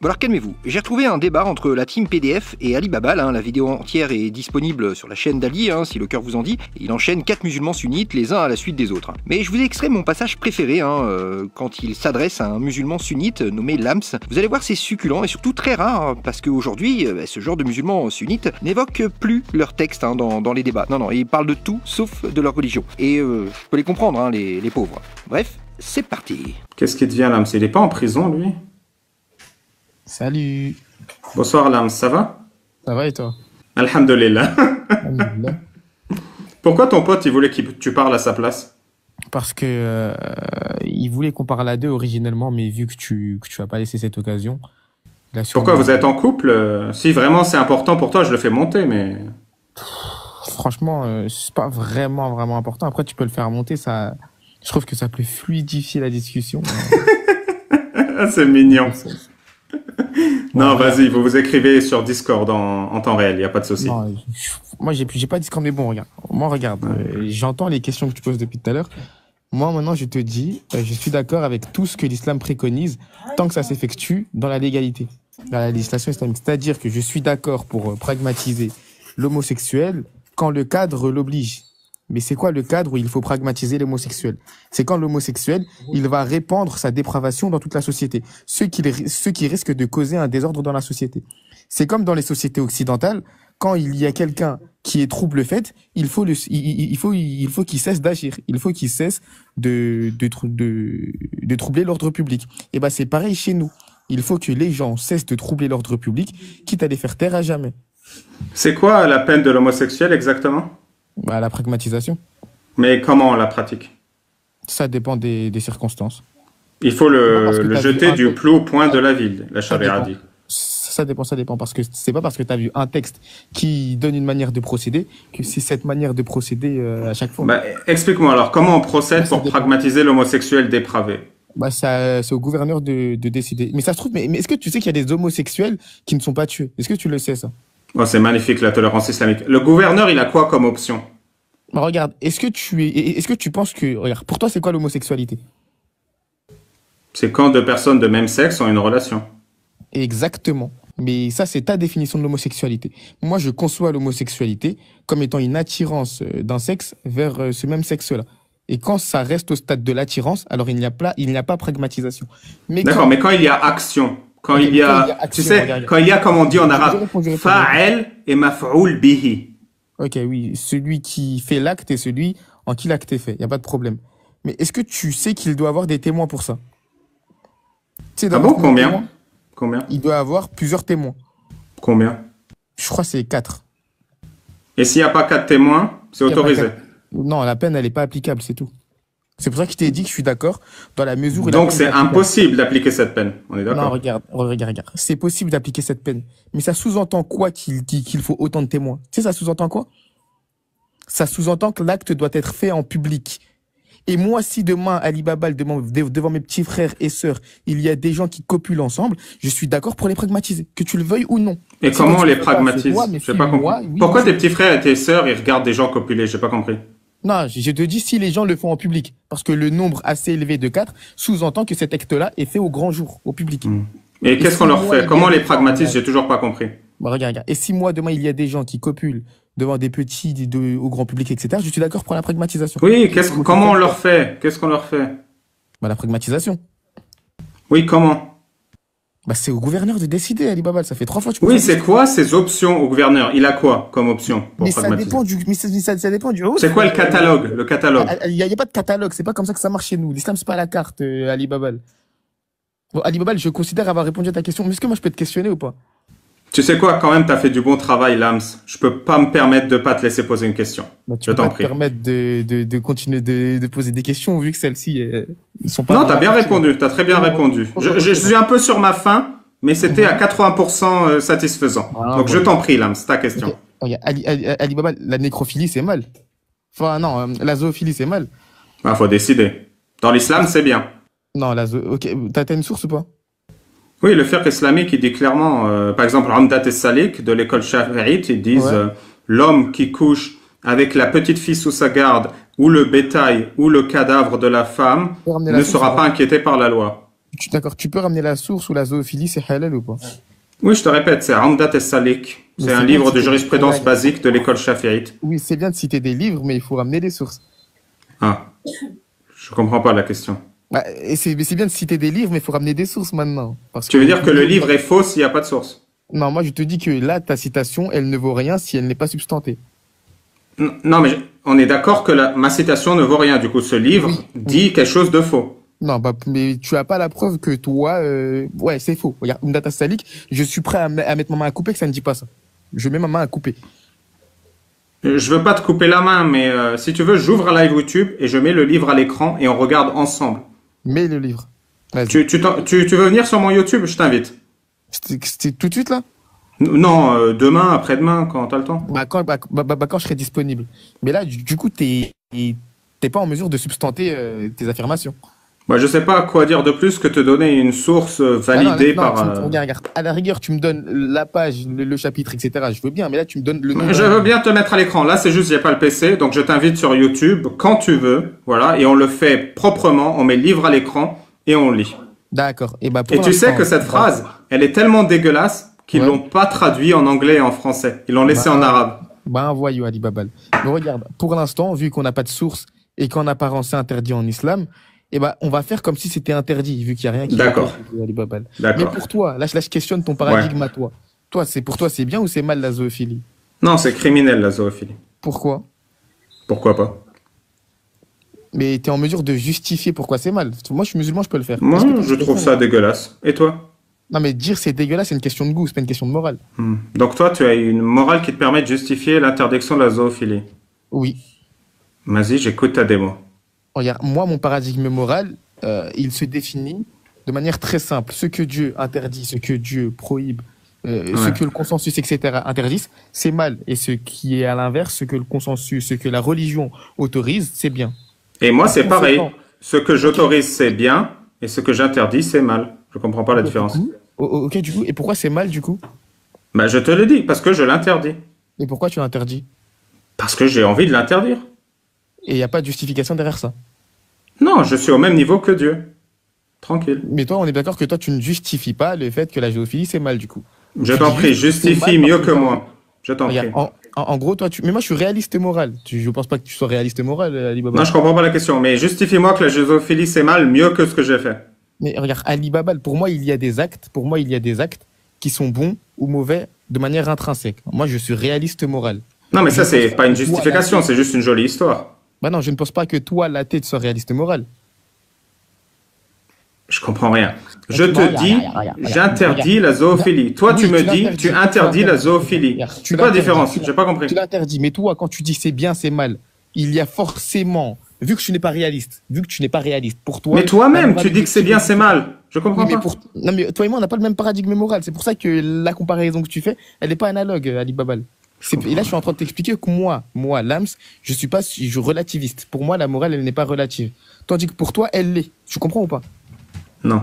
Bon alors calmez-vous, j'ai retrouvé un débat entre la team PDF et Ali Babal, la vidéo entière est disponible sur la chaîne d'Ali, si le cœur vous en dit, il enchaîne 4 musulmans sunnites les uns à la suite des autres. Mais je vous ai extrait mon passage préféré, quand il s'adresse à un musulman sunnite nommé Lams. Vous allez voir c'est succulent et surtout très rare, parce qu'aujourd'hui, ce genre de musulmans sunnites n'évoquent plus leur texte dans les débats. Non, ils parlent de tout sauf de leur religion. Et je peux les comprendre, les pauvres. Bref, c'est parti. Qu'est-ce qui devient Lams? Il est pas en prison lui? Salut. Bonsoir Lams, ça va? Ça va et toi? Alhamdulillah. Alhamdulillah. Pourquoi ton pote il voulait que tu parles à sa place? Parce que il voulait qu'on parle à deux originellement, mais vu que tu vas pas laisser cette occasion. Pourquoi vous êtes en couple? Si vraiment c'est important pour toi, je le fais monter, mais... Franchement, c'est pas vraiment important. Après, tu peux le faire monter, ça... Je trouve que ça peut fluidifier la discussion. C'est mignon. Non, vas-y, vous écrivez sur Discord en temps réel, il n'y a pas de souci. Non, moi, j'ai pas Discord, mais bon, regarde. Moi, regarde, j'entends les questions que tu poses depuis tout à l'heure. Moi, maintenant, je te dis, je suis d'accord avec tout ce que l'islam préconise, tant que ça s'effectue dans la légalité, dans la législation islamique. C'est-à-dire que je suis d'accord pour pragmatiser l'homosexuel quand le cadre l'oblige. Mais c'est quoi le cadre où il faut pragmatiser l'homosexuel? C'est quand l'homosexuel, il va répandre sa dépravation dans toute la société. Ce qui risque de causer un désordre dans la société. C'est comme dans les sociétés occidentales, quand il y a quelqu'un qui est trouble fait, il faut qu'il cesse d'agir. Il faut qu'il cesse de troubler l'ordre public. Et ben, c'est pareil chez nous. Il faut que les gens cessent de troubler l'ordre public, quitte à les faire taire à jamais. C'est quoi la peine de l'homosexuel exactement? Bah, la pragmatisation. Mais comment on la pratique? Ça dépend des circonstances. Il faut le jeter du plus haut point de la ville, la charia dit. Ça dépend, parce que c'est pas parce que tu as vu un texte qui donne une manière de procéder que c'est cette manière de procéder à chaque fois. Bah, explique-moi alors, comment on procède pour pragmatiser l'homosexuel dépravé? Bah, c'est au gouverneur de décider. Mais ça se trouve, mais est-ce que tu sais qu'il y a des homosexuels qui ne sont pas tués? Est-ce que tu le sais, ça? Oh, c'est magnifique, la tolérance islamique. Le gouverneur, il a quoi comme option? Bah, regarde, est-ce que tu penses que... Regarde, pour toi, c'est quoi l'homosexualité? C'est quand deux personnes de même sexe ont une relation. Exactement. Mais ça, c'est ta définition de l'homosexualité. Moi, je conçois l'homosexualité comme étant une attirance d'un sexe vers ce même sexe-là. Et quand ça reste au stade de l'attirance, alors il n'y a pas pragmatisation. D'accord, mais quand il y a action... Quand il y a, tu sais, quand il y a, comme on dit en arabe, fa'al et maf'oul bihi. Ok, oui, celui qui fait l'acte et celui en qui l'acte est fait, il n'y a pas de problème. Mais est-ce que tu sais qu'il doit avoir des témoins pour ça? Ah bon, combien? Combien? Il doit avoir plusieurs témoins. Combien? Je crois que c'est 4. Et s'il n'y a pas 4 témoins, c'est autorisé? Non, la peine, elle n'est pas applicable, c'est tout. C'est pour ça que je t'ai dit que je suis d'accord dans la mesure où... Donc c'est impossible d'appliquer cette peine, on est d'accord? Non, regarde. C'est possible d'appliquer cette peine. Mais ça sous-entend quoi qu'il faut autant de témoins? Tu sais, ça sous-entend quoi? Ça sous-entend que l'acte doit être fait en public. Et moi, si demain, Ali Babal, devant mes petits frères et sœurs, il y a des gens qui copulent ensemble, je suis d'accord pour les pragmatiser, que tu le veuilles ou non. Et comment on les pragmatise? J'ai pas compris. Pourquoi tes petits frères et tes sœurs, ils regardent des gens copuler? J'ai pas compris. Non, je te dis si les gens le font en public. Parce que le nombre assez élevé de 4 sous-entend que cet acte-là est fait au grand jour, au public. Et qu'est-ce qu'on leur fait? Comment on les pragmatise? J'ai toujours pas compris. Bah, regarde. Et si moi, demain, il y a des gens qui copulent devant des petits, au grand public, etc., je suis d'accord pour la pragmatisation. Oui, comment on leur fait? Qu'est-ce qu'on leur fait? Bah, la pragmatisation. Oui, comment? Bah, c'est au gouverneur de décider, Ali Babal. Ça fait 3 fois que tu peux... Oui, c'est quoi ses options au gouverneur? Il a quoi comme option pour pragmatiser? Ça dépend du... C'est quoi le catalogue? Il y a pas de catalogue. C'est pas comme ça que ça marche chez nous. L'islam, c'est pas à la carte, Ali Babal. Bon, Ali Babal, je considère avoir répondu à ta question. Mais est-ce que moi, je peux te questionner ou pas? Tu sais quoi, quand même, t'as fait du bon travail, Lams. Je peux pas me permettre de pas te laisser poser une question. Bah, je t'en prie. Tu peux pas te permettre de continuer de poser des questions vu que celles-ci, ils sont pas... Non, t'as bien répondu. T'as très bien répondu. Je suis un peu sur ma faim, mais c'était à 80% satisfaisant. Donc, je t'en prie, Lams, ta question. Okay. Ali Babal, la nécrophilie, c'est mal. Enfin, non, la zoophilie, c'est mal. Ah, faut décider. Dans l'islam, c'est bien. Non, ok. T'as une source ou pas? Oui, le fiqh islamique, il dit clairement, par exemple, Amdat es-Salik de l'école Shafi'ite, ils disent l'homme qui couche avec la petite fille sous sa garde, ou le bétail, ou le cadavre de la femme, ne sera pas inquiété par la loi. D'accord, tu peux ramener la source ou la zoophilie, c'est halal ou pas? Oui, je te répète, c'est Amdat al-Salik. Mais C'est c'est un bien livre si de t'es- jurisprudence basique de l'école chafiite. Oui, c'est bien de citer des livres, mais il faut ramener des sources. Ah, je comprends pas la question. Bah, et c'est bien de citer des livres, mais il faut ramener des sources maintenant. Parce Tu veux dire que le livre est faux s'il n'y a pas de source? Non, moi je te dis que là, ta citation, elle ne vaut rien si elle n'est pas substantée. Non, mais on est d'accord que ma citation ne vaut rien. Du coup, ce livre Oui. dit quelque chose de faux. Non, bah, mais tu as pas la preuve que toi, ouais, c'est faux. Regarde, Umdat Salik, je suis prêt à mettre ma main à couper que ça ne dit pas ça. Je mets ma main à couper. Je veux pas te couper la main, mais si tu veux, j'ouvre un live YouTube et je mets le livre à l'écran et on regarde ensemble. Mets le livre. Vas-y. Tu veux venir sur mon YouTube? Je t'invite. C'est tout de suite là? Non, demain, après-demain, quand t'as le temps. Quand je serai disponible. Mais là, du coup, t'es pas en mesure de substanter tes affirmations. Moi, je sais pas quoi dire de plus que te donner une source validée Ah non, par. regarde. À la rigueur, tu me donnes la page, le chapitre, etc. Je veux bien, mais là, tu me donnes le nom. Je veux bien te mettre à l'écran. Là, c'est juste, il n'y a pas le PC. Donc, je t'invite sur YouTube quand tu veux. Voilà. Et on le fait proprement. On met le livre à l'écran et on lit. D'accord. Et, bah, Et tu sais que cette phrase, elle est tellement dégueulasse qu'ils l'ont pas traduit en anglais et en français. Ils l'ont laissé en arabe. Bah, un voyou, Ali Babal. Mais regarde, pour l'instant, vu qu'on n'a pas de source et qu'en apparence c'est interdit en islam, eh ben, on va faire comme si c'était interdit, vu qu'il n'y a rien qui D'accord. Ali Babal. D'accord. Mais pour toi, là, je questionne ton paradigme à toi. Pour toi, c'est bien ou c'est mal la zoophilie? Non, c'est criminel la zoophilie. Pourquoi? Pourquoi pas? Mais tu es en mesure de justifier pourquoi c'est mal. Moi, je suis musulman, je peux le faire. Moi, Est-ce que toi, je tu trouve peux ça faire dégueulasse. Et toi? Non, mais dire c'est dégueulasse, c'est une question de goût, c'est pas une question de morale. Donc toi, tu as une morale qui te permet de justifier l'interdiction de la zoophilie. Oui. Vas-y, j'écoute ta démo. Regarde, moi, mon paradigme moral, il se définit de manière très simple. Ce que Dieu interdit, ce que Dieu prohibe, ce que le consensus, etc., interdisent, c'est mal. Et ce qui est à l'inverse, ce que le consensus, ce que la religion autorise, c'est bien. Et moi, c'est pareil. conséquent- Ce que j'autorise, c'est bien. Et ce que j'interdis, c'est mal. Je comprends pas la différence. Ok, du coup, et pourquoi c'est mal, du coup? Bah, je te le dis, parce que je l'interdis. Et pourquoi tu l'interdis? Parce que j'ai envie de l'interdire. Et il n'y a pas de justification derrière ça. Non, je suis au même niveau que Dieu. Tranquille. Mais toi, on est d'accord que toi, tu ne justifies pas le fait que la zoophilie, c'est mal, du coup. Je t'en prie, justifie mieux que moi. Je t'en prie. Regarde, en gros, toi, mais moi, je suis réaliste moral. Je pense pas que tu sois réaliste moral, Ali Baba. Non, je comprends pas la question, mais justifie-moi que la zoophilie c'est mal mieux que ce que j'ai fait. Mais regarde, Ali Baba, pour moi, il y a des actes qui sont bons ou mauvais de manière intrinsèque. Moi, je suis réaliste moral. Non, mais ça, Je c'est pense pas une que toi, justification, l'athée- c'est juste une jolie histoire. Bah non, je ne pense pas que toi, l'athée, tu sois réaliste moral. Je comprends rien. Je Non, te dis, j'interdis la zoophilie. Toi, tu Oui, me tu dis, l'interdis, tu tu interdis la l'interdis. zoophilie. Regarde, tu C'est quoi la l'interdis, différence? tu J'ai pas compris. Tu l'interdis, mais toi, quand tu dis c'est bien, c'est mal, il y a forcément, vu que tu n'es pas réaliste, pour toi. Mais toi-même, la tu dis que c'est bien, c'est mal. Je comprends Oui, mais pas. Non, mais toi et moi, on n'a pas le même paradigme moral. C'est pour ça que la comparaison que tu fais, elle n'est pas analogue, Ali Babal. Et là, je suis en train de t'expliquer que moi, Lams, je relativiste. Pour moi, la morale, elle n'est pas relative. Tandis que pour toi, elle l'est. Tu comprends ou pas? Non.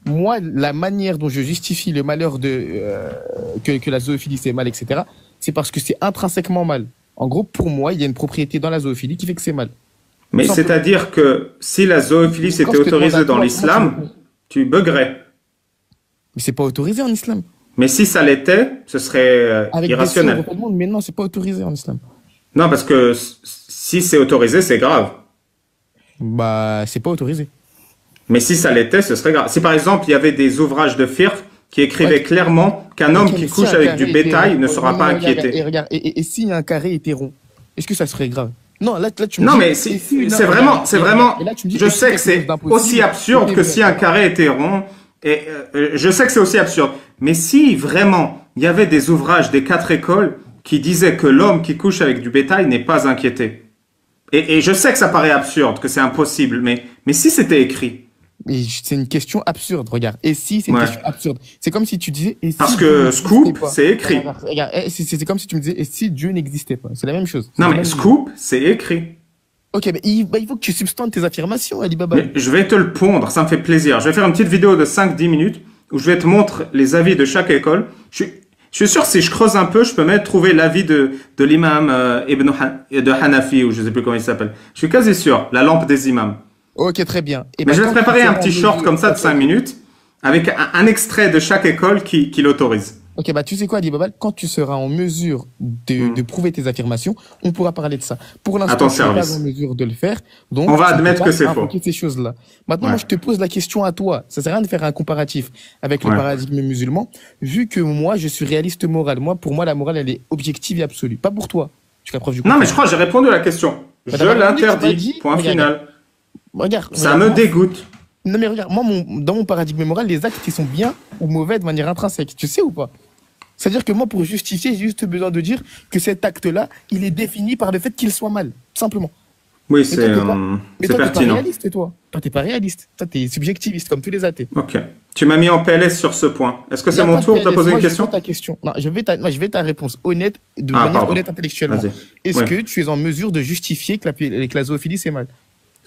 Moi, la manière dont je justifie le malheur que la zoophilie c'est mal, etc., c'est parce que c'est intrinsèquement mal. En gros, pour moi, il y a une propriété dans la zoophilie qui fait que c'est mal. Mais Sans- c'est-à-dire que si la zoophilie Quand c'était je te demande autorisée à dans toi, l'islam, tu buggerais. Mais c'est pas autorisé en islam. Mais si ça l'était, ce serait Avec des irrationnel. signes, on demande, mais non, c'est pas autorisé en islam. Non, parce que si c'est autorisé, c'est grave. Bah, c'est pas autorisé. Mais si ça l'était, ce serait grave. Si par exemple, il y avait des ouvrages de fiqh qui écrivaient Ouais. clairement qu'un homme Ok, qui mais si couche un avec carré du était bétail rond, ne sera non, pas non, regarde, inquiété. Et regarde, et si un carré était rond, est-ce que ça serait grave? Non, là tu me Non, dis, mais et si une- c'est vraiment, et là, tu me dis, je et si sais que quelque c'est chose d'impossible, aussi absurde tout que est si vrai. un carré était rond. Et je sais que c'est aussi absurde. Mais si vraiment il y avait des ouvrages des 4 écoles qui disaient que l'homme qui couche avec du bétail n'est pas inquiété. Et je sais que ça paraît absurde, que c'est impossible, mais si c'était écrit. Mais c'est une question absurde, regarde. Et si, c'est une Ouais. question absurde. C'est comme si tu disais, et si Parce Dieu que n'existait Scoop, pas? c'est écrit. Regarde, c'est comme si tu me disais, et si Dieu n'existait pas? C'est la même chose. Non, C'est la mais même- Scoop, c'est écrit. Ok, mais il faut que tu substantes tes affirmations, Ali Baba. Mais je vais te le pondre, ça me fait plaisir. Je vais faire une petite vidéo de 5-10 minutes où je vais te montrer les avis de chaque école. Je suis sûr que si je creuse un peu, je peux même trouver l'avis de l'imam de Hanafi, ou je sais plus comment il s'appelle. Je suis quasi sûr, la lampe des imams. Ok, très bien. Et Mais ben, je vais te quand tu préparer un seras en petit short mesure- comme ça de 5 minutes avec un extrait de chaque école qui l'autorise. Ok, bah tu sais quoi, Ali Babal, quand tu seras en mesure de prouver tes affirmations, on pourra parler de ça. Pour À l'instant, ton tu n'es pas service. en mesure de le faire, donc On va tu ne peux admettre pas que c'est faux. invoquer ces choses-là. Maintenant, Ouais. moi, je te pose la question à toi. Ça sert à rien de faire un comparatif avec le Ouais. paradigme musulman, vu que moi, je suis réaliste moral. Moi, pour moi, la morale, elle est objective et absolue. Pas pour toi. Jusqu'à preuve du Non, mais contraire. je crois que j'ai répondu à la question. Bah, Je t'as pas répondu, tu m'as l'interdis. dit- Point regarde. final. Regarde. Ça regarde, me moi- dégoûte. Non, mais regarde, moi, dans mon paradigme moral, les actes, ils sont bien ou mauvais de manière intrinsèque. Tu sais ou pas? C'est-à-dire que moi, pour justifier, j'ai juste besoin de dire que cet acte-là, il est défini par le fait qu'il soit mal. Simplement. Oui, Mais toi, t'es pas- Mais c'est toi, t'es pas pertinent. réaliste, toi. Toi, t'es pas réaliste. Toi, t'es subjectiviste, comme tous les athées. Ok. Tu m'as mis en PLS sur ce point. Est-ce que Y c'est a mon pas tour de te PLS. poser Moi, une je question veux ta question. Non, je veux ta réponse honnête, de Ah, manière pardon. honnête intellectuellement. Vas-y. Est-ce Oui. que tu es en mesure de justifier que la zoophilie, c'est mal?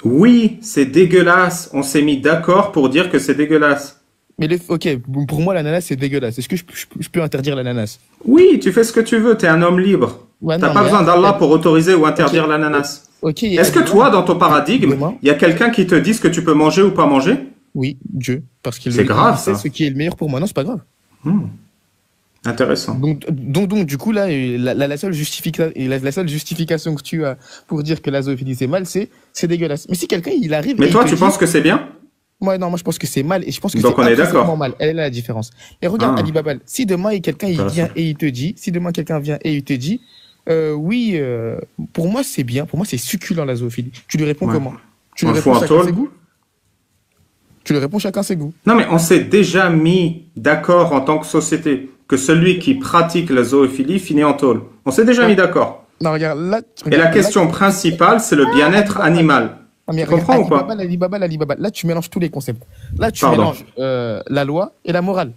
Oui, c'est dégueulasse. On s'est mis d'accord pour dire que c'est dégueulasse. Mais ok, pour moi, l'ananas, c'est dégueulasse. Est-ce que je peux interdire l'ananas? Oui, tu fais ce que tu veux. T'es un homme libre. Ouais, T'as non, pas mais besoin attends, d'Allah pour autoriser ou interdire Ok. l'ananas. Ok. Est-ce que toi, dans ton paradigme, Demain. il y a quelqu'un qui te dise que tu peux manger ou pas manger? Oui, Dieu. Parce qu'il C'est grave, sait ça. ce qui est le meilleur pour moi. Non, c'est pas grave. Intéressant. Donc, du coup, là, la seule justification que tu as pour dire que la zoophilie c'est mal, c'est dégueulasse. Mais si quelqu'un, il arrive. Mais et toi, il te tu dit- penses que c'est bien? Moi, non, moi, je pense que c'est mal et je pense que Donc, c'est on est intrinsèquement d'accord. mal. Elle est là la différence. Et regarde, Ah. Ali Babal, si demain, quelqu'un, il vient Intéressant. et il te dit, si demain, quelqu'un vient et il te dit, oui, pour moi, c'est bien, pour moi, c'est succulent la zoophilie. Tu lui réponds Ouais. comment? Tu On lui le fout réponds en chacun tôle. ses goûts? Tu lui réponds chacun ses goûts. Non, mais on s'est déjà mis d'accord en tant que société que celui qui pratique la zoophilie finit en tôle. On s'est déjà Ouais. mis d'accord. Non, regarde, là. Et la question principale, c'est le bien-être animal. Ah, mais Tu comprends ou pas? Ali Babal, là tu mélanges tous les concepts. Là tu Pardon. mélanges la loi et la morale.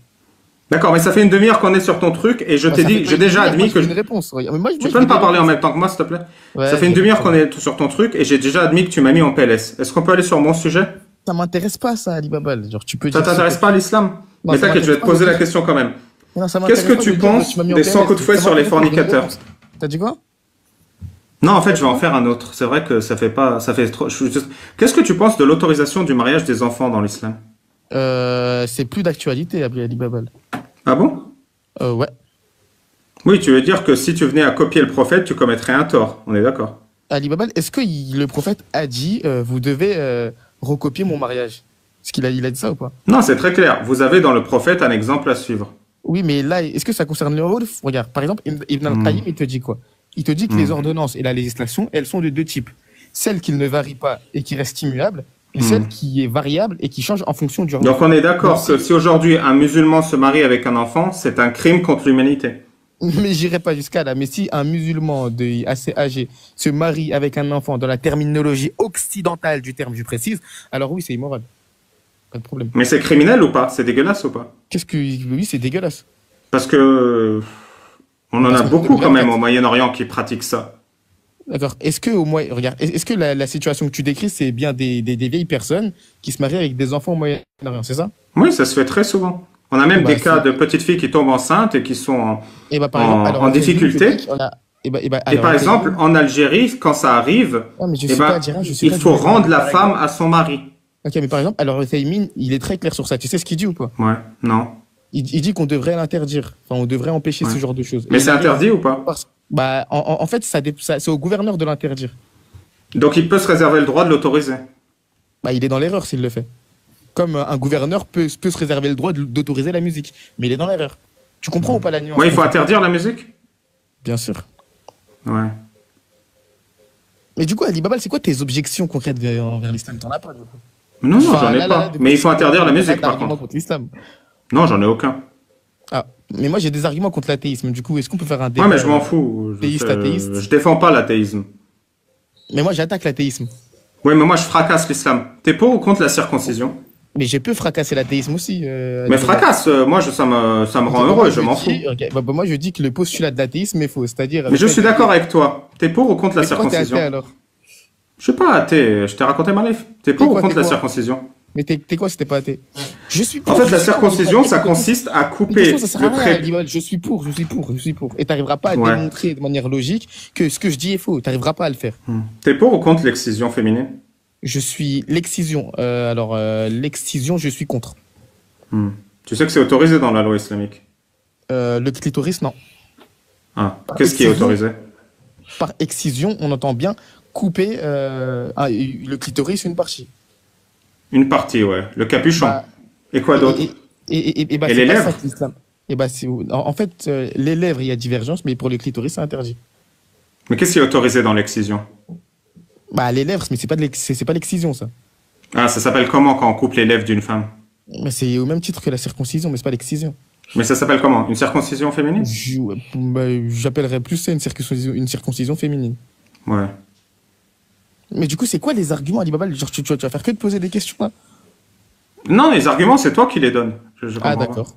D'accord, mais ça fait une demi-heure qu'on est sur ton truc et je Bah, t'ai ça fait dit, pas j'ai une déjà demi-heure, admis moi, que je je... veux une réponse. Regarde. Mais moi, Tu peux ne pas parler en même temps que moi, s'il te plaît? Ouais, Ça fait une je- demi-heure qu'on est sur ton truc et j'ai déjà admis que tu m'as mis en PLS. Est-ce qu'on peut aller sur mon sujet? Ça m'intéresse pas ça, Ali Babal. Genre tu peux Ça dire. t'intéresse pas l'islam? Non, Mais ça t'inquiète, je vais te m'intéresse pas poser de la dire- question quand même. Non, ça m'intéresse Qu'est-ce que pas tu de dire penses tu m'as mis en des PLS. 100 coups de fouet Ça sur les m'intéresse pas de donner une fornicateurs? réponse. T'as dit quoi? Non, en fait, je vais en faire un autre. C'est vrai que ça fait pas, ça fait trop. Qu'est-ce que tu penses de l'autorisation du mariage des enfants dans l'islam? C'est plus d'actualité, Ali Babal. Ah bon? Ouais. Oui, tu veux dire que si tu venais à copier le prophète, tu commettrais un tort. On est d'accord. Ali Babal, est-ce que le prophète a dit vous devez recopier mon mariage? Est-ce qu'il il a dit ça ou pas? Non, c'est très clair. Vous avez dans le prophète un exemple à suivre. Oui, mais là, est-ce que ça concerne le Urf? Regarde, par exemple, Ibn al-Qayyim, il te dit quoi? Il te dit que les ordonnances et la législation, elles sont de deux types. Celle qui ne varie pas et qui reste immuable, et celle qui est variable et qui change en fonction du Donc on est d'accord que si aujourd'hui un musulman se marie avec un enfant, c'est un crime contre l'humanité. Mais j'irai pas jusqu'à là. Mais si un musulman assez âgé se marie avec un enfant dans la terminologie occidentale du terme, je précise, alors oui, c'est immoral. Pas de problème. Mais c'est criminel ou pas? C'est dégueulasse ou pas? Qu'est-ce que... Oui, c'est dégueulasse. Parce que on en Parce a que beaucoup c'est quand même bien, au Moyen-Orient qui pratiquent ça. D'accord. Est-ce que, au moins, regarde, est-ce que la situation que tu décris, c'est bien des vieilles personnes qui se marient avec des enfants au Moyen-Orient, c'est ça? Oui, ça se fait très souvent. On a même Bah, des cas de petites filles qui tombent enceintes et qui sont Et bah, par En- exemple, alors, en difficulté. Et et par exemple, en Algérie, quand ça arrive, mais je eh suis ben, pas algérien, je suis il pas faut du tout rendre la algérien. femme à son mari. Ok, mais par exemple, alors Uthaymin, il est très clair sur ça. Tu sais ce qu'il dit ou pas? Ouais, non. Il dit qu'on devrait l'interdire. Enfin, on devrait empêcher Ouais. ce genre de choses. Mais Et c'est il arrive- interdit ou pas? Bah, en fait, c'est au gouverneur de l'interdire. Donc il peut se réserver le droit de l'autoriser. Bah, il est dans l'erreur s'il le fait. Comme un gouverneur peut se réserver le droit d'autoriser la musique. Mais il est dans l'erreur. Tu comprends ou pas la nuance? Ouais, il faut interdire la musique? Bien sûr. Ouais. Mais du coup, Ali Babal, c'est quoi tes objections concrètes envers l'islam? T'en as pas, du coup? Non, non, Enfin, j'en ai là, pas. là, depuis Mais il faut que interdire la t'as musique par d'arguments contre. l'islam. Non, j'en ai aucun. Ah, mais moi j'ai des arguments contre l'athéisme. Du coup, est-ce qu'on peut faire un débat? Ouais, mais je m'en fous. Athéiste. Je défends pas l'athéisme. Mais moi j'attaque l'athéisme. Ouais, mais moi je fracasse l'islam. T'es pour ou contre la circoncision? Mais je peux fracasser l'athéisme aussi. Mais fracasse, moi ça me rend heureux, je m'en fous. Moi je dis que le postulat de l'athéisme est faux. C'est-à-dire. Mais je suis d'accord avec toi. T'es pour ou contre la Mais pourquoi t'es athée circoncision? alors? Je suis pas athée, je t'ai raconté ma life. T'es pour ou quoi, contre t'es la quoi circoncision? Mais t'es quoi si t'es pas athée? Je suis En pour. fait, je la suis pour. circoncision, ça consiste à Mais de couper toute façon, ça sert le à rien, trait. Alibal. Je suis pour. Et t'arriveras pas à Ouais. démontrer de manière logique que ce que je dis est faux. T'arriveras pas à le faire. T'es pour ou contre l'excision féminine? Je suis l'excision. L'excision, je suis contre. Tu sais que c'est autorisé dans la loi islamique. Le clitoris, non. Ah, qu'est-ce qui est autorisé? Par excision, on entend bien couper le clitoris une partie. Une partie, ouais. Le capuchon. Bah, Et quoi d'autre? Et Et c'est les pas lèvres? ça que l'islam. En fait, les lèvres, il y a divergence, mais pour le clitoris, c'est interdit. Mais qu'est-ce qui est autorisé dans l'excision? Bah, les lèvres, mais c'est pas l'excision, ça. Ah, ça s'appelle comment quand on coupe les lèvres d'une femme? Mais c'est au même titre que la circoncision, mais c'est pas l'excision. Mais ça s'appelle comment? Une circoncision féminine? J'appellerais plus ça une circoncision féminine. Ouais. Mais du coup, c'est quoi les arguments, Ali Baba? Genre, tu vas faire que de poser des questions, là? Non, les arguments, c'est toi qui les donnes. Je Ah, comprends pas. d'accord.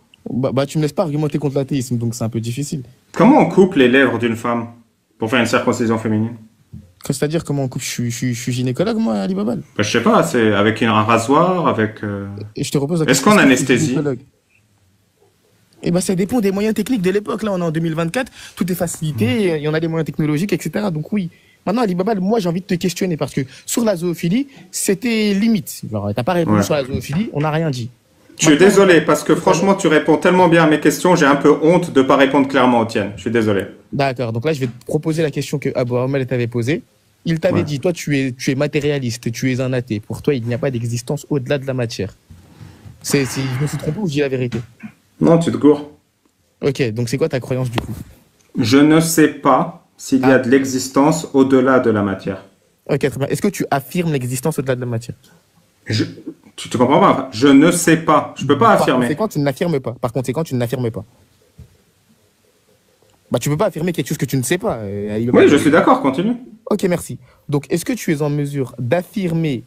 Tu me laisses pas argumenter contre l'athéisme, donc c'est un peu difficile. Comment on coupe les lèvres d'une femme pour faire une circoncision féminine? C'est-à-dire, comment on coupe? Je suis gynécologue, moi, Ali Baba. Je sais pas, c'est avec un rasoir, avec... Et je te repose la Est-ce question. qu'on est-ce que tu es anesthésie? gynécologue? Ça dépend des moyens techniques de l'époque. Là, on est en 2024, tout est facilité, il y en a des moyens technologiques, etc. Donc oui. Maintenant, Ali Baba, moi, j'ai envie de te questionner parce que sur la zoophilie, c'était limite. Genre, t'as pas répondu Ouais. sur la zoophilie, on n'a rien dit. Je suis désolé, parce que franchement, tu réponds tellement bien à mes questions, j'ai un peu honte de pas répondre clairement aux tiennes. Je suis désolé. D'accord. Donc là, je vais te proposer la question que Abou Hamel t'avait posée. Il t'avait Ouais. dit, toi, tu es matérialiste, tu es un athée. Pour toi, il n'y a pas d'existence au-delà de la matière. Je me suis trompé ou je dis la vérité? Non, tu te gourres. Ok, donc c'est quoi ta croyance du coup? Je ne sais pas s'il y a de l'existence au-delà de la matière. Ok, très bien. Est-ce que tu affirmes l'existence au-delà de la matière? Tu te comprends pas? Je ne sais pas. Je peux pas Par affirmer. conséquent, tu n'affirmes pas. Par conséquent, tu n'affirmes pas. Tu peux pas affirmer quelque chose que tu ne sais pas. Oui, je suis d'accord, continue. Ok, merci. Donc, est-ce que tu es en mesure d'affirmer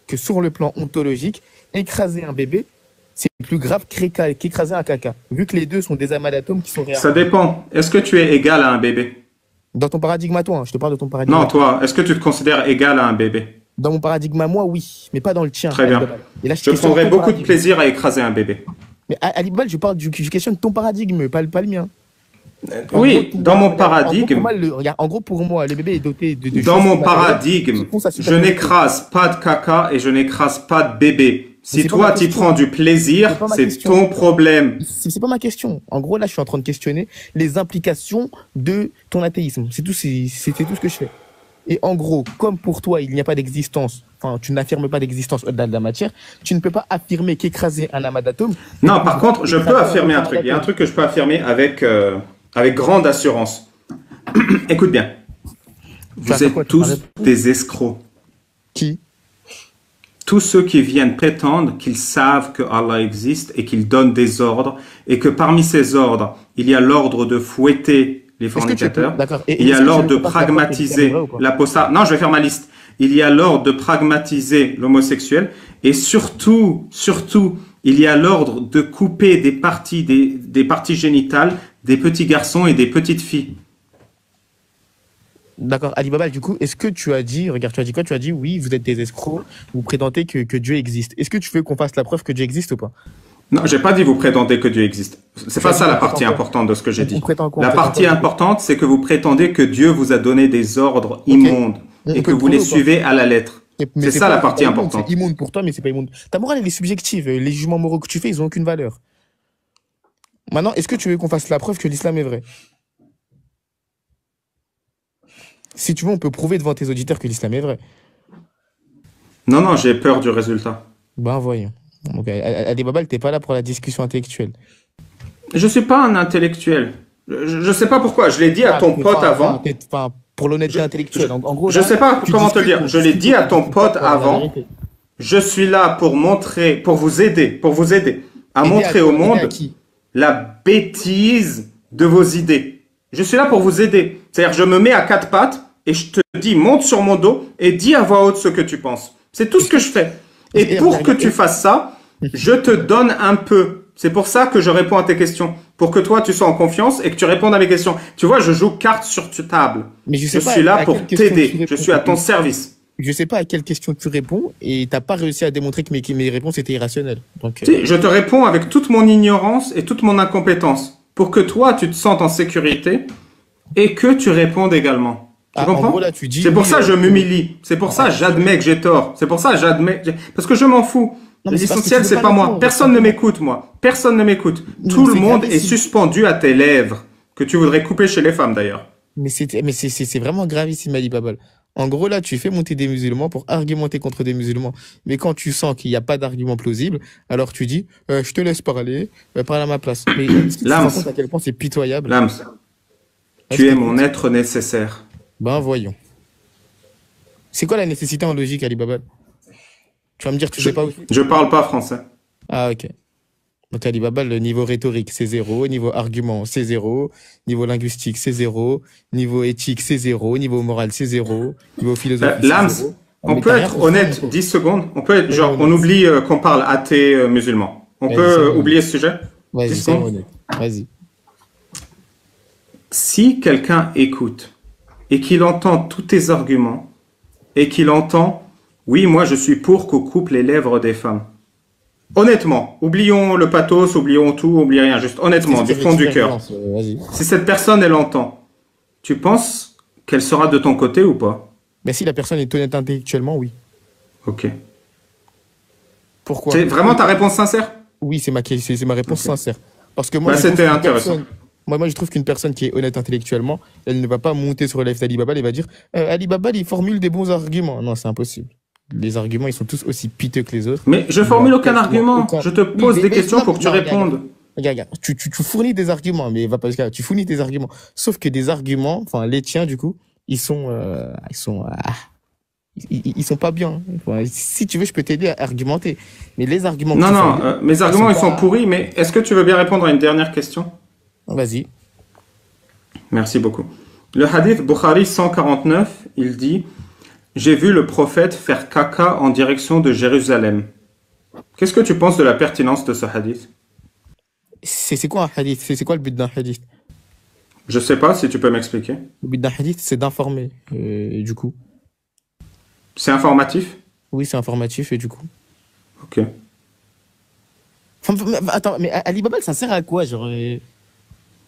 que sur le plan ontologique, écraser un bébé, c'est plus grave qu'écraser un caca, vu que les deux sont des amas d'atomes qui sont réels? Ça dépend. Est-ce que tu es égal à un bébé? Dans ton paradigme à toi, hein, je te parle de ton paradigme. Non, toi, est-ce que tu te considères égal à un bébé? Dans mon paradigme à moi, oui, mais pas dans le tien. Très bien. Et là, Je prendrais beaucoup de plaisir à écraser un bébé. Mais Ali Bal, je questionne ton paradigme, pas le mien. Oui, dans mon paradigme, En gros, pour moi, le bébé est doté de dans choses mon matérielles paradigme, qui font sa je supériorité. n'écrase pas de caca et je n'écrase pas de bébé. Si c'est pas toi, ma t'y question. prends du plaisir, C'est pas ma c'est question. ton problème. C'est pas ma question. En gros, là, je suis en train de questionner les implications de ton athéisme. C'est tout ce que je fais. Et en gros, comme pour toi, il n'y a pas d'existence, enfin, tu n'affirmes pas d'existence au-delà de la matière, tu ne peux pas affirmer qu'écraser un amas d'atomes. Non, par contre, je peux affirmer un truc. Il y a un truc que je peux affirmer avec grande assurance. Écoute bien. Vous Enfin, quoi, êtes tu tous m'arrêtes? des escrocs. Qui? Tous ceux qui viennent prétendre qu'ils savent que Allah existe et qu'ils donnent des ordres et que parmi ces ordres, il y a l'ordre de fouetter les fornicateurs, D'accord. il y a l'ordre de pragmatiser l'apostat. Non, je vais faire ma liste. Il y a l'ordre de pragmatiser l'homosexuel et surtout, il y a l'ordre de couper des parties génitales des petits garçons et des petites filles. D'accord. Ali Baba, du coup, est-ce que tu as dit, regarde, tu as dit quoi? Tu as dit, oui, vous êtes des escrocs, vous prétendez que Dieu existe. Est-ce que tu veux qu'on fasse la preuve que Dieu existe ou pas? Non, j'ai pas dit vous prétendez que Dieu existe. C'est pas ça la partie importante de ce que j'ai dit. La partie importante, c'est que vous prétendez que Dieu vous a donné des ordres immondes et que vous les suivez à la lettre. C'est ça la partie importante. C'est immonde pour toi, mais c'est pas immonde. Ta morale, elle est subjective. Les jugements moraux que tu fais, ils ont aucune valeur. Maintenant, est-ce que tu veux qu'on fasse la preuve que l'islam est vrai? Si tu veux, on peut prouver devant tes auditeurs que l'islam est vrai. Non, j'ai peur du résultat. Ben voyons. Donc, Ali Baba, t'es pas là pour la discussion intellectuelle. Je suis pas un intellectuel. Je sais pas pourquoi. Je l'ai dit à ton pote avant. Pour l'honnêteté intellectuelle. En gros, je sais pas comment te le dire. Je l'ai dit à ton pote avant. Je suis là pour montrer, pour vous aider à montrer au monde la bêtise de vos idées. Je suis là pour vous aider. C'est-à-dire, je me mets à quatre pattes et je te dis, monte sur mon dos et dis à voix haute ce que tu penses. C'est tout ce que je fais. Et pour que tu fasses ça, je te donne un peu. C'est pour ça que je réponds à tes questions. Pour que toi, tu sois en confiance et que tu répondes à mes questions. Tu vois, je joue carte sur table. Mais je suis là pour t'aider. Je suis à ton service. Je sais pas à quelle question tu réponds et t'as pas réussi à démontrer que mes réponses étaient irrationnelles. Donc, je te réponds avec toute mon ignorance et toute mon incompétence pour que toi, tu te sentes en sécurité et que tu répondes également. Tu En comprends? gros, là, tu dis. C'est pour oui, ça que je m'humilie. C'est pour ça que j'admets que j'ai tort. C'est pour ça que j'admets. Parce que je m'en fous. Non, mais c'est parce que L'essentiel, tu veux c'est pas pas moi. répondre. Personne ne m'écoute, moi. Personne ne m'écoute. Non, Tout mais le c'est monde est gravissime. suspendu à tes lèvres. Que tu voudrais couper chez les femmes, d'ailleurs. Mais c'est vraiment gravissime, Ali Babal. En gros, là, tu fais monter des musulmans pour argumenter contre des musulmans. Mais quand tu sens qu'il n'y a pas d'argument plausible, alors tu dis, je te laisse parler, parle à ma place. Mais est-ce que tu te rends Lams. compte à quel point c'est pitoyable? Lams, Est-ce tu es que- mon être nécessaire. Ben, voyons. C'est quoi la nécessité en logique, Ali Babal? Tu vas me dire, tu sais pas où. Je parle pas français. Ah, ok. Donc, Ali Babal, le niveau rhétorique, c'est 0. Niveau argument, c'est 0. Niveau linguistique, c'est 0. Niveau éthique, c'est 0. Niveau moral, c'est 0. Niveau philosophie, c'est Lams, 0. on Mais peut t'as rien être compris, honnête, mon 10 secondes. On peut être, Oui, genre, oui, on oui. oublie qu'on parle athée musulman. On Vas-y, peut c'est bon. oublier ce sujet? Vas-y, 10 c'est secondes. honnête. Vas-y. Si quelqu'un écoute et qu'il entend tous tes arguments et qu'il entend, oui, moi je suis pour qu'on coupe les lèvres des femmes. Honnêtement, oublions le pathos, oublions tout, oublions rien, juste honnêtement, du fond du cœur. Vas-y. Si cette personne, elle entend, tu penses qu'elle sera de ton côté ou pas? Mais si la personne est honnête intellectuellement, oui. Ok. Pourquoi? C'est vraiment ta réponse sincère? Oui, c'est ma réponse Ok. sincère. Parce que moi, Bah, je trouve c'était qu'une intéressant. personne- moi, je trouve qu'une personne qui est honnête intellectuellement, elle ne va pas monter sur le live d'Ali Babal et va dire Ali Babal, il formule des bons arguments. Non, c'est impossible. Les arguments, ils sont tous aussi piteux que les autres. Mais je formule aucun Quasiment argument. aucun. Je te Oui, pose des mais questions non, pour que tu non, regarde, répondes. Regarde, tu fournis des arguments, mais va pas jusqu'à là. Tu fournis des arguments. Sauf que des arguments, enfin, les tiens, du coup, ils sont pas bien. Enfin, si tu veux, je peux t'aider à argumenter. Mais les arguments que Non, tu non, formules, mes arguments, ils sont sont pas- pourris, mais est-ce que tu veux bien répondre à une dernière question? Vas-y. Merci beaucoup. Le hadith Bukhari 149, il dit « J'ai vu le prophète faire caca en direction de Jérusalem. » Qu'est-ce que tu penses de la pertinence de ce hadith? C'est quoi un hadith? C'est quoi le but d'un hadith? Je sais pas si tu peux m'expliquer. Le but d'un hadith, c'est d'informer, du coup. C'est informatif? Oui, c'est informatif, et du coup. Ok. Enfin, mais, attends, mais Ali Babal, ça sert à quoi, genre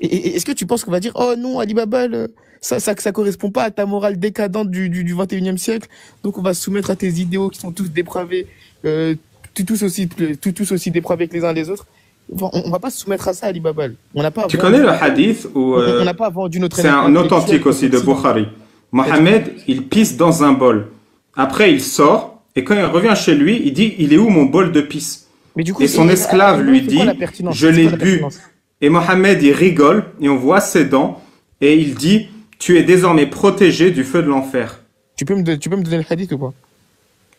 est-ce que tu penses qu'on va dire, oh non, Ali Babal, ça correspond pas à ta morale décadente du 21e siècle, donc on va se soumettre à tes idéaux qui sont tous dépravés, tous aussi dépravés que les uns les autres. Enfin, on va pas se soumettre à ça, Ali Babal. On n'a pas. Tu connais le hadith où On n'a pas vendu notre. c'est un authentique aussi de Bukhari. Mohamed, il pisse dans un bol. Après, il sort et quand il revient chez lui, il dit « Il est où mon bol de pisse ?» Mais du coup, Et son esclave lui c'est quoi dit la pertinence? « Je C'est l'ai quoi la bu. pertinence » Et Mohamed, il rigole et on voit ses dents et il dit « Tu es désormais protégé du feu de l'enfer. Tu peux me donner le hadith ou pas? »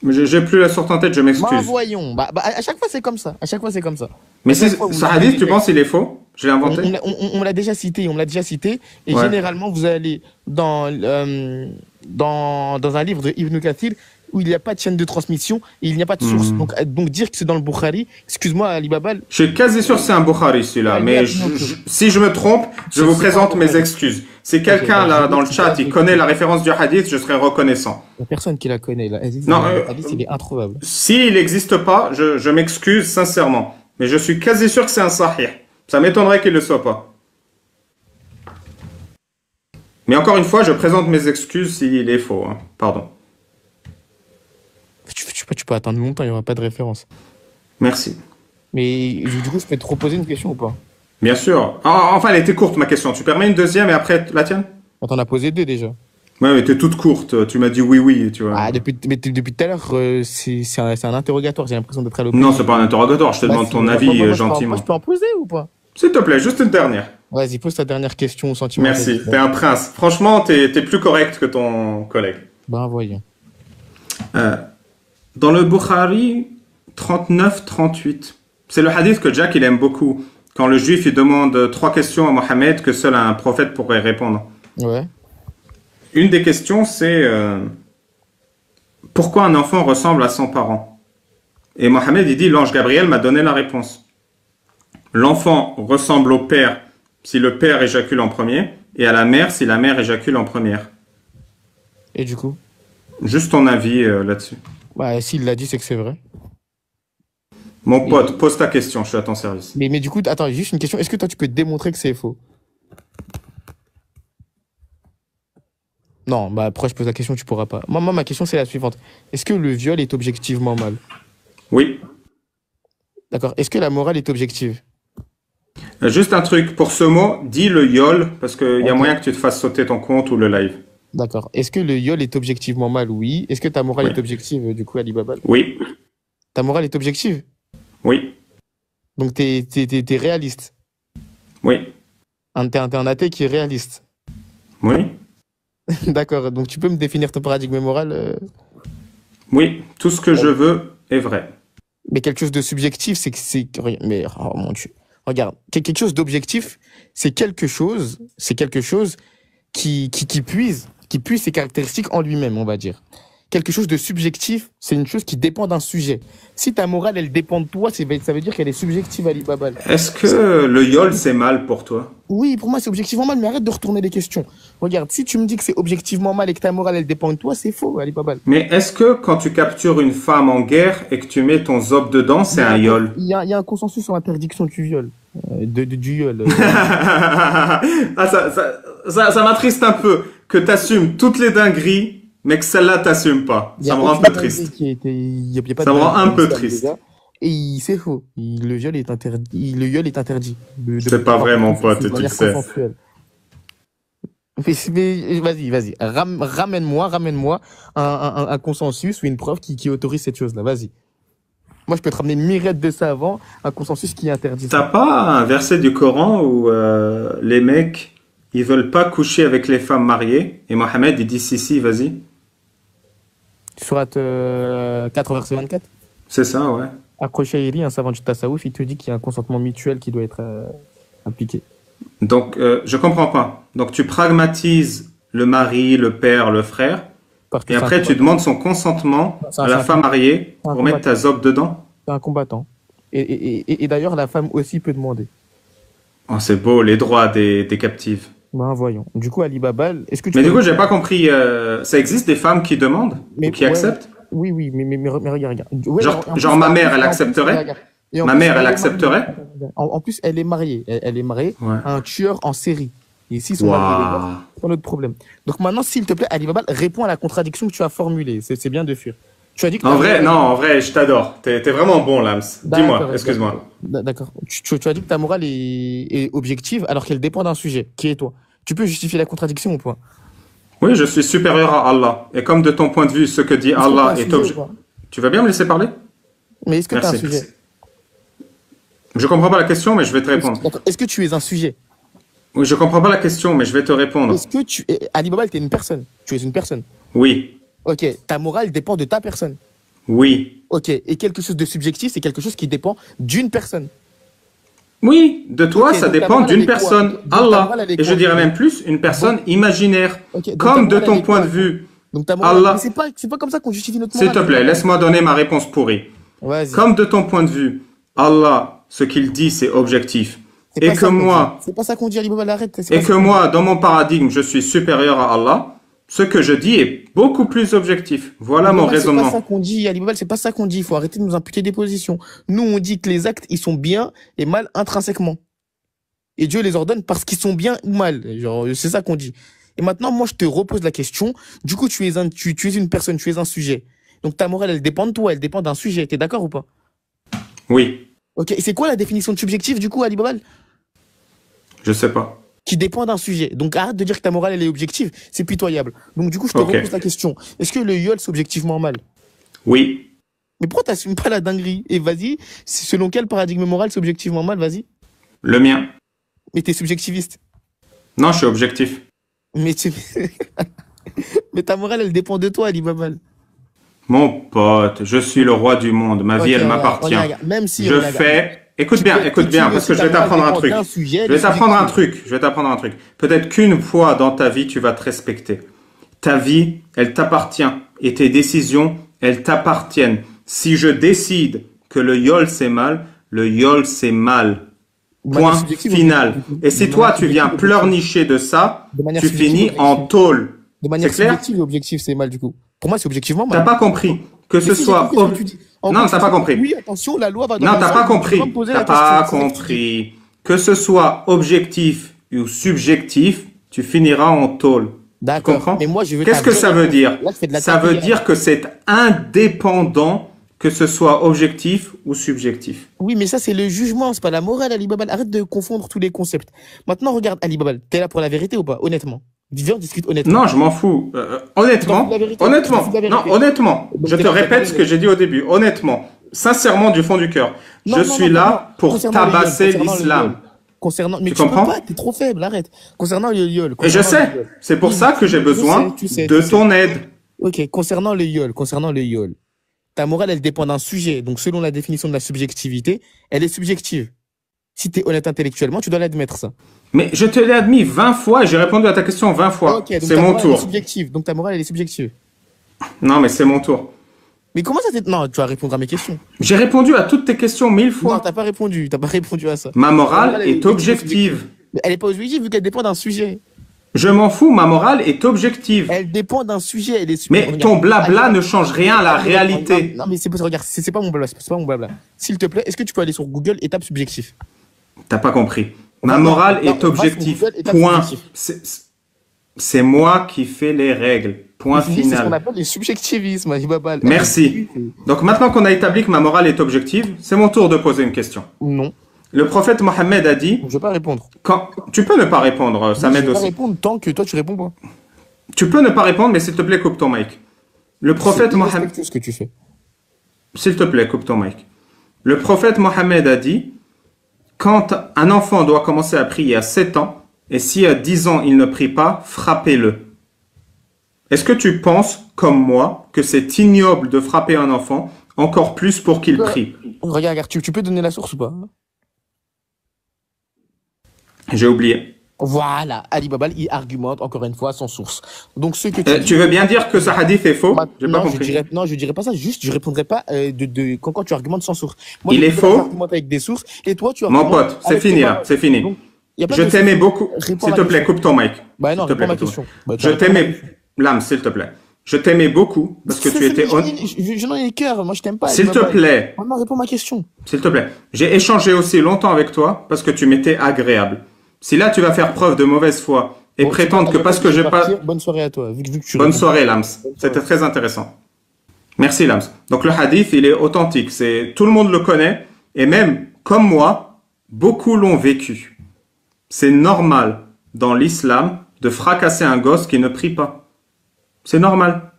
J'ai plus la sorte en tête, je Bah m'excuse. voyons. Bah, à chaque fois c'est comme ça. À chaque fois c'est comme ça. Mais chaque fois, vous ce avez hadith, dit- tu penses il est faux? Je l'ai On, inventé? on me l'a déjà cité. On me l'a déjà cité. Et Ouais. généralement vous allez dans un livre de Ibn Kathir où il n'y a pas de chaîne de transmission et il n'y a pas de source. Mhm. Donc dire que c'est dans le Bukhari, excuse-moi Ali Babal. Je suis quasi sûr que c'est un Bukhari celui-là, Ouais, mais lui, absolument. si je me trompe, je C'est vous pas présente un mes Bukhari. excuses. Si quelqu'un Ok, là bah, dans le c'est chat, pas- il connaît la référence du hadith, je serais reconnaissant. Il n'y a personne qui la connaît là. Non, Le hadith, il est introuvable. S'il n'existe pas, je m'excuse sincèrement. Mais je suis quasi sûr que c'est un sahih. Ça m'étonnerait qu'il ne le soit pas. Mais encore une fois, je présente mes excuses s'il est faux. Hein. Pardon. Tu peux attendre longtemps, il n'y aura pas de référence. Merci. Mais du coup, je peux te reposer une question ou pas? Bien sûr. Ah, enfin, elle était courte ma question. Tu permets une deuxième et après la tienne? T'en as posé deux déjà. Ouais, mais t'es toute courte. Tu m'as dit oui, oui, tu vois. Ah, depuis tout à l'heure, c'est un interrogatoire. J'ai l'impression d'être à l'opinion. Non, c'est pas un interrogatoire. Je te demande ton avis gentiment. Je peux en poser ou pas? S'il te plaît, juste une dernière. Vas-y, pose ta dernière question au sentiment. Merci. T'es un prince. Franchement, t'es plus correct que ton collègue. Ben voyons. Dans le Bukhari 39-38, c'est le hadith que Jack il aime beaucoup. Quand le juif il demande 3 questions à Mohammed que seul un prophète pourrait répondre. Ouais. Une des questions c'est pourquoi un enfant ressemble à son parent? Et Mohammed il dit l'ange Gabriel m'a donné la réponse. L'enfant ressemble au père si le père éjacule en premier et à la mère si la mère éjacule en première. Et du coup? Juste ton avis là-dessus. Bah, s'il l'a dit, c'est que c'est vrai. Mon pote, pose ta question, je suis à ton service. Mais du coup, attends, juste une question. Est-ce que toi, tu peux démontrer que c'est faux? Non, bah après je pose la question, tu pourras pas. Moi, ma question c'est la suivante. Est-ce que le viol est objectivement mal? Oui. D'accord. Est-ce que la morale est objective? Juste un truc, pour ce mot, dis le yol, parce qu'il y a Ok. moyen que tu te fasses sauter ton compte ou le live. D'accord. Est-ce que le viol est objectivement mal? Oui. Est-ce que ta morale Oui. est objective, du coup, Ali Baba? Oui. Ta morale est objective? Oui. Donc t'es réaliste. Oui. T'es un athée qui est réaliste. Oui. D'accord. Donc tu peux me définir ton paradigme moral, Oui. Tout ce que je veux est vrai. mais quelque chose de subjectif, mais oh mon Dieu. Regarde, quelque chose d'objectif, c'est quelque chose qui puise ses caractéristiques en lui-même, on va dire. Quelque chose de subjectif, c'est une chose qui dépend d'un sujet. Si ta morale, elle dépend de toi, ça veut dire qu'elle est subjective, Ali Babal. Est-ce que le yol, c'est mal pour toi? Oui, pour moi, c'est objectivement mal, mais arrête de retourner les questions. Regarde, si tu me dis que c'est objectivement mal et que ta morale, elle dépend de toi, c'est faux, Ali Babal. Mais est-ce que quand tu captures une femme en guerre et que tu mets ton zob dedans, c'est un yol? Il y a un consensus sur l'interdiction du viol. Du viol. Ah, ça m'attriste un peu que tu assumes toutes les dingueries, mais que celle-là, t'assumes pas. Il y a Ça me rend un aucune peu triste. dinguerie qui a été- il y a pas Ça de me rend un dinguerie peu dans triste. déjà. Et c'est faux. Le viol est interdit. Le viol est interdit. C'est pas vrai, mon pote, de tu le manière sais. consensuelle. Mais vas-y. Ramène-moi un consensus ou une preuve qui autorise cette chose-là. Vas-y. Moi, je peux te ramener une myriade de ça avant, un consensus qui interdit T'as ça. pas un verset du Coran où les mecs, ils veulent pas coucher avec les femmes mariées, et Mohamed, il dit si, vas-y. Surat 4, verset 24. C'est ça, ouais. Al-Qushayri, un savant du tasawuf, il te dit qu'il y a un consentement mutuel qui doit être appliqué. Donc, je comprends pas. Donc, tu pragmatises le mari, le père, le frère, Parce que et c'est un après, tu combattant. demandes son consentement C'est à la un femme mariée c'est un pour mettre ta zob dedans. C'est un combattant. Et d'ailleurs, la femme aussi peut demander. Oh, c'est beau, les droits des captives. Ben, voyons. Du coup, Ali Babal, est-ce que tu Mais du peux- coup, j'ai pas compris, ça existe des femmes qui demandent ou qui ouais, acceptent? Oui, mais regarde. Ouais, Genre- en plus, genre ma mère, elle en plus, accepterait regarde. Et en Ma plus, mère, elle est accepterait? mariée. En plus, elle est mariée. Elle est mariée Ouais. à un tueur en série. Et si son mari est mort, Waouh. c'est pas notre problème. Donc maintenant, s'il te plaît, Ali Babal, réponds à la contradiction que tu as formulée. C'est bien de fuir. Tu as dit que En vrai, non, en vrai, je t'adore. T'es vraiment bon, Lams. Dis-moi, D'accord, excuse-moi. D'accord. Tu as dit que ta morale est objective alors qu'elle dépend d'un sujet, qui est toi. Tu peux justifier la contradiction ou pas? Oui, je suis supérieur à Allah. Et comme de ton point de vue, ce que dit Est-ce que t'as Allah un est sujet objectif. ou pas? Tu vas bien me laisser parler? Mais est-ce que tu as un Merci. sujet? Je comprends pas la question, mais je vais te répondre. D'accord. Est-ce que tu es un sujet? Oui, je comprends pas la question, mais je vais te répondre. Est-ce que tu es... Ali Babal, tu es une personne. Tu es une personne. Oui, Ok, ta morale dépend de ta personne. oui, Ok, et quelque chose de subjectif, c'est quelque chose qui dépend d'une personne. oui. De toi, Ok, ça donc ta dépend morale, elle d'une est quoi? personne, Donc ta Allah. morale, elle est Et je quoi? dirais même plus, une personne imaginaire. Ok, donc ta Comme de morale, elle ton est point quoi? de vue, Donc ta morale, Allah. mais c'est pas comme ça qu'on justifie notre S'il morale. te plaît, laisse-moi donner ma réponse pourrie. Vas-y. Comme de ton point de vue, Allah, ce qu'il dit, c'est objectif. C'est Et pas que ça qu'on moi, dit. C'est pas ça qu'on dit, Ali Babal, arrête. C'est et pas que ça qu'on moi, dans mon paradigme, je suis supérieur à Allah, ce que je dis est beaucoup plus objectif. Voilà Ali mon Babal, c'est pas ça raisonnement. qu'on dit, Ali Babal, c'est pas ça qu'on dit. Il faut arrêter de nous imputer des positions. Nous, on dit que les actes, ils sont bien et mal intrinsèquement. Et Dieu les ordonne parce qu'ils sont bien ou mal. Genre, c'est ça qu'on dit. Et maintenant, moi, je te repose la question. Du coup, tu es une personne, tu es un sujet. Donc ta morale, elle dépend de toi, elle dépend d'un sujet. T'es d'accord ou pas? Oui, Ok. Et c'est quoi la définition de subjectif, du coup, Ali Babal? je sais pas. Qui dépend d'un sujet. Donc arrête de dire que ta morale, elle est objective. C'est pitoyable. Donc du coup, je te Ok. repose la question. Est-ce que le viol, c'est objectivement mal? Oui, Mais pourquoi t'assumes pas la dinguerie? Et vas-y, selon quel paradigme moral c'est objectivement mal, vas-y. le mien. Mais t'es subjectiviste. Non, je suis objectif. Mais tu... Mais ta morale, elle dépend de toi, Ali Babal. Mon pote, je suis le roi du monde. Ma vie, Ok, elle m'appartient. regarde, même si... Je regarde, fais... Écoute tu bien, peux- écoute tu bien, veux parce que aussi je vais ta morale t'apprendre un dépend truc. d'un sujet, Je vais de t'apprendre un subjectif. truc. Je vais t'apprendre un truc. Peut-être qu'une fois dans ta vie, tu vas te respecter. Ta vie, elle t'appartient. Et tes décisions, elles t'appartiennent. Si je décide que le yol, c'est mal, le yol, c'est mal. De manière Point subjective ou final. objective? Et si De toi, manière tu viens subjective ou pleurnicher de ça, De manière tu subjective finis ou en objective? tôle. De manière C'est clair? subjective et objective, c'est mal du coup. Pour moi, c'est objectivement T'as mal. pas compris. Que Mais ce si, j'ai soit... compris ce que tu dis. En Non, gros, t'as tu pas dis, compris. Oui, attention, la loi va dans Non, le t'as sens, pas tu compris. vas me poser T'as la pas question. C'est ça que tu dis. compris. Que ce soit objectif ou subjectif, tu finiras en tôle. D'accord. comprends? Mais moi, je veux Qu'est-ce ta que vraie ça veut réponse. dire? Là, tu fais de la Ça veut théorie. dire que c'est indépendant, que ce soit objectif ou subjectif. Oui, mais ça, c'est le jugement, c'est pas la morale, Ali Babal. Arrête de confondre tous les concepts. Maintenant, regarde, Ali Babal, t'es là pour la vérité ou pas? Honnêtement. Viens, on discute honnêtement. Non, je m'en fous. Tu t'en fous Honnêtement, de la vérité? Tu t'en honnêtement, fous de la non, vérité? honnêtement, Donc, je t'es te là pour répète ce que parler. j'ai dit au début. Honnêtement, sincèrement, du fond du cœur, Non, je non, suis non, là pour concernant le tabasser viol, concernant le l'islam. viol. Concernant, mais Tu tu peux comprends? pas, t'es trop faible, arrête. Concernant le viol, Et je concernant le sais, viol. c'est pour Oui, ça que j'ai besoin tu sais, de tu sais. ton aide. Ok, concernant le viol, ta morale, elle dépend d'un sujet. Donc, selon la définition de la subjectivité, elle est subjective. Si tu es honnête intellectuellement, tu dois l'admettre, ça. Mais je te l'ai admis 20 fois et j'ai répondu à ta question 20 fois. Ok, donc C'est ta mon morale, elle est tour. subjective. Donc, ta morale, elle est subjective. Non, mais c'est mon tour. Mais comment ça t'est... Non, tu vas répondre à mes questions. J'ai répondu à toutes tes questions 1000 Non, fois. t'as pas répondu. T'as pas répondu à ça. Ma Ta morale elle est objective. Mais elle est pas objective vu qu'elle dépend d'un sujet. Je m'en fous, ma morale est objective. Elle dépend d'un sujet. Elle est Mais Regarde. ton blabla Allez, ne change rien à la allez, réalité. Non, mais c'est pas, regarde, c'est pas mon blabla. C'est pas mon blabla. S'il te plaît, est-ce que tu peux aller sur Google et tape subjectif? T'as pas compris. Ma Non, morale non, est va sur objective. Google et tape Point. subjectif. C'est moi qui fais les règles. Point C'est ce qu'on final. appelle le subjectivisme, Ali Babal. Merci. Donc maintenant qu'on a établi que ma morale est objective, c'est mon tour de poser une question. Non, Le prophète Mohammed a dit, je vais pas répondre. tu peux ne pas répondre, ça Je m'aide vais pas aussi. répondre tant que toi tu réponds pas. Tu peux ne pas répondre, mais s'il te plaît, coupe ton mic. Le prophète C'est Mohammed, irrespectueux ce que tu fais. s'il te plaît, coupe ton mic. Le prophète Mohammed a dit, quand un enfant doit commencer à prier à 7 ans, et si à 10 ans il ne prie pas, frappez-le. Est-ce que tu penses, comme moi, que c'est ignoble de frapper un enfant, encore plus pour qu'il prie? Regarde, tu peux donner la source ou pas? J'ai oublié. Voilà, Ali Babal, il argumente encore une fois sans source. Donc ce que Tu veux bien dire que ce hadith est faux? J'ai pas non, compris. je dirais pas ça, juste je répondrai pas quand tu argumentes sans source. Il est faux. J'argumente avec des sources et toi tu Mon argumentes pote, c'est avec tes fini là, paroles. c'est fini. Donc, y a pas Je de t'aimais souci. beaucoup. Réponds S'il à te ma plaît, question. coupe ton mic. Bah non, S'il te plaît, réponds à ma coupe ton question. mic. Bah, tu Je réponds à ma t'aimais, question. l'âme, s'il te plaît. Je t'aimais beaucoup parce que tu étais Je n'en ai cœur, moi je t'aime pas. Ali S'il te Babal. plaît, Maintenant réponds à ma question. s'il te plaît. J'ai échangé aussi longtemps avec toi parce que tu m'étais agréable. Si là tu vas faire preuve de mauvaise foi et Bon, prétendre que parce que je j'ai vais pas... partir. Bonne soirée à toi. Vu que tu Bonne réponds. soirée, Lams. C'était très intéressant. Merci, Lams. Donc le hadith, il est authentique. Tout le monde le connaît. Et même, comme moi, beaucoup l'ont vécu. C'est normal dans l'islam de fracasser un gosse qui ne prie pas. C'est normal.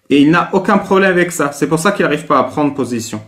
Et il n'a aucun problème avec ça. C'est pour ça qu'il n'arrive pas à prendre position.